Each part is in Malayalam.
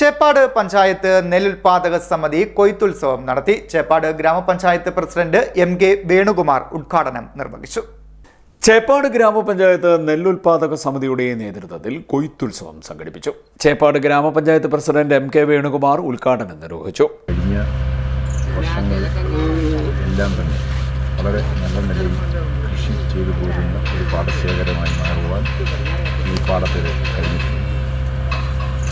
ചേപ്പാട് പഞ്ചായത്ത് നെല്ലുൽപാദക സമിതി കൊയ്ത്തുത്സവം നടത്തി. ചേപ്പാട് ഗ്രാമപഞ്ചായത്ത് പ്രസിഡന്റ് എം.കെ. വേണുകുമാർ ഉദ്ഘാടനം നിർവഹിച്ചു. ചേപ്പാട് ഗ്രാമപഞ്ചായത്ത് നെല്ലുൽപാദക സമിതിയുടെ നേതൃത്വത്തിൽ കൊയ്ത്തുത്സവം സംഘടിപ്പിച്ചു. ചേപ്പാട് ഗ്രാമപഞ്ചായത്ത് പ്രസിഡന്റ് എം.കെ. വേണുകുമാർ ഉദ്ഘാടനം നിർവഹിച്ചു. കഴിഞ്ഞ വർഷങ്ങളെല്ലാം തന്നെ വളരെ നല്ല നിലയിൽ കൃഷി ചെയ്തു പോരുന്ന ഒരു പാടശേഖരമായി മാറുവാൻ ഈ പാടത്തിൽ കഴിഞ്ഞിട്ടുണ്ട്.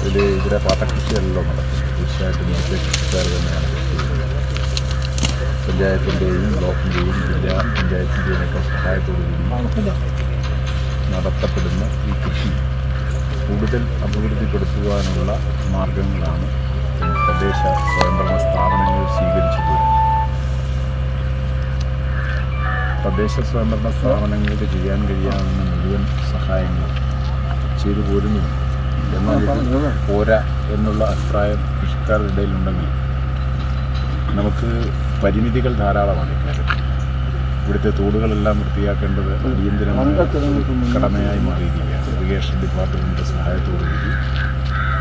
ഇവിടെ പാട്ടകൃഷിയല്ലോ നടക്കുന്നത്. തീർച്ചയായിട്ടും നേരത്തെ കൃഷിക്കാർ തന്നെയാണ് കൃഷി ചെയ്യുന്നത്. പഞ്ചായത്തിൻ്റെയും ബ്ലോക്കിൻ്റെയും ജില്ലാ പഞ്ചായത്തിൻ്റെയും ഒക്കെ സഹായത്തോടുകൂടി നടത്തപ്പെടുന്ന ഈ കൃഷി കൂടുതൽ അഭിവൃദ്ധിപ്പെടുത്തുവാനുള്ള മാർഗങ്ങളാണ് തദ്ദേശ സ്വയംഭരണ സ്ഥാപനങ്ങൾ സ്വീകരിച്ചു പോരുന്നത്. തദ്ദേശ സ്വയംഭരണ സ്ഥാപനങ്ങൾക്ക് ചെയ്യാൻ കഴിയാവുന്ന മുഴുവൻ സഹായങ്ങളും ചെയ്തു പോരുന്നുണ്ട്. എന്നാൽ ഇത് പോരാ എന്നുള്ള അഭിപ്രായം കൃഷിക്കാരുടെ ഇടയിലുണ്ടെങ്കിൽ നമുക്ക് പരിമിതികൾ ധാരാളമാണ് ഇക്കാര്യത്തിൽ. ഇവിടുത്തെ തോടുകളെല്ലാം വൃത്തിയാക്കേണ്ടത് അടിയന്തരമായ കടമയായി മാറിയിരിക്കുകയാണ്. ഇറിഗേഷൻ ഡിപ്പാർട്ട്മെൻറ്റിൻ്റെ സഹായത്തോടുകൂടി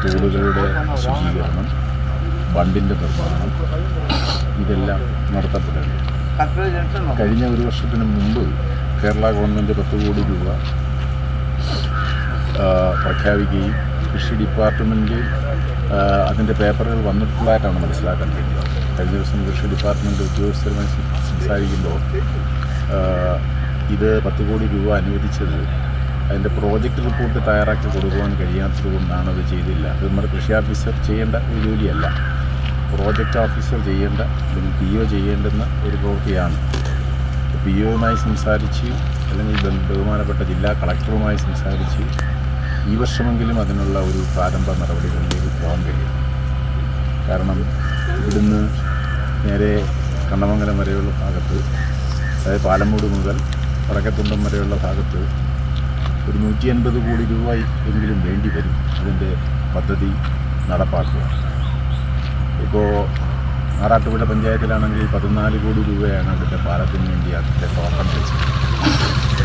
തോടുകളുടെ ശുചീകരണം, ബണ്ടിൻ്റെ നിർമ്മാണം ഇതെല്ലാം നടത്തപ്പെടേണ്ടത്. കഴിഞ്ഞ ഒരു വർഷത്തിന് മുമ്പ് കേരള ഗവൺമെൻറ് 10 കോടി രൂപ പ്രഖ്യാപിക്കുകയും കൃഷി ഡിപ്പാർട്ട്മെൻറ്റ് അതിൻ്റെ പേപ്പറുകൾ വന്നിട്ടുള്ളതായിട്ടാണ് മനസ്സിലാക്കാൻ കഴിയുന്നത്. കഴിഞ്ഞ ദിവസം കൃഷി ഡിപ്പാർട്ട്മെൻറ്റ് ഉദ്യോഗസ്ഥരുമായി സംസാരിക്കുമ്പോൾ ഇത് 10 കോടി രൂപ അനുവദിച്ചത് അതിൻ്റെ പ്രോജക്റ്റ് റിപ്പോർട്ട് തയ്യാറാക്കി കൊടുക്കുവാൻ കഴിയാത്തത് കൊണ്ടാണ് അത് ചെയ്തില്ല. അത് നമ്മുടെ കൃഷി ഓഫീസർ ചെയ്യേണ്ട ഒരു ജോലിയല്ല, പ്രോജക്റ്റ് ഓഫീസർ ചെയ്യേണ്ട, അല്ലെങ്കിൽ PO ചെയ്യേണ്ടുന്ന ഒരു പ്രവൃത്തിയാണ്. POയുമായി സംസാരിച്ച് അല്ലെങ്കിൽ ബഹുമാനപ്പെട്ട ജില്ലാ കളക്ടറുമായി സംസാരിച്ച് ഈ വർഷമെങ്കിലും അതിനുള്ള ഒരു പ്രാരംഭ നടപടികളിലേക്ക് പോകാൻ കഴിയും. കാരണം ഇവിടുന്ന് നേരെ കണ്ണമംഗലം വരെയുള്ള ഭാഗത്ത്, അതായത് പാലമൂട് മുതൽ വടക്കത്തുണ്ടം വരെയുള്ള ഭാഗത്ത് ഒരു 150 കോടി രൂപ എങ്കിലും വേണ്ടി വരും അതിൻ്റെ പദ്ധതി നടപ്പാക്കുക. ഇപ്പോൾ ആറാട്ടുപുഴ പഞ്ചായത്തിലാണെങ്കിൽ 14 കോടി രൂപയാണ് അതിൻ്റെ പാലത്തിന് വേണ്ടി അതിൻ്റെ ടോക്കൺ വെച്ചത്.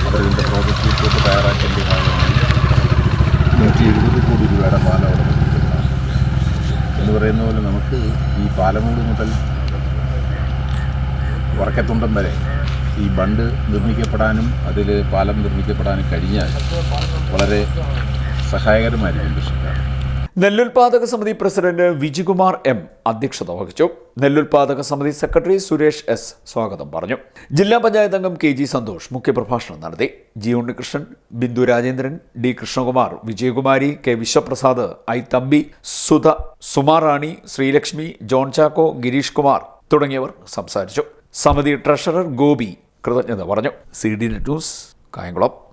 അവരിതിൻ്റെ പ്രോജക്റ്റ് റിപ്പോർട്ട് തയ്യാറാക്കേണ്ട ഭാഗമായി 170 കോടി രൂപയുടെ പാലം അവിടെ നിർമ്മിക്കുന്നതാണ്. എന്ന് പറയുന്ന പോലെ നമുക്ക് ഈ പാലമൂട് മുതൽ വടക്കത്തുണ്ടം വരെ ഈ ബണ്ട് നിർമ്മിക്കപ്പെടാനും അതിൽ പാലം നിർമ്മിക്കപ്പെടാനും കഴിഞ്ഞാൽ വളരെ സഹായകരമായിരിക്കും കൃഷിക്കാർ. നെല്ലുൽപാദക സമിതി പ്രസിഡന്റ് വിജികുമാർ M അധ്യക്ഷത വഹിച്ചു. നെല്ലുൽപാദക സമിതി സെക്രട്ടറി സുരേഷ് S സ്വാഗതം പറഞ്ഞു. ജില്ലാ പഞ്ചായത്ത് അംഗം KG സന്തോഷ് മുഖ്യപ്രഭാഷണം നടത്തി. G Unnikrishnan, Bindu Rajendran, D Krishnakumar, Vijayakumari, K Vishwaprasad, I Thampi, Sudha, Sumarani, Sreelakshmi, John Chacko, Gireesh Kumar തുടങ്ങിയവർ സംസാരിച്ചു. സമിതി ട്രഷറർ ഗോപി കൃതജ്ഞത പറഞ്ഞു. CD news Kayamkulam.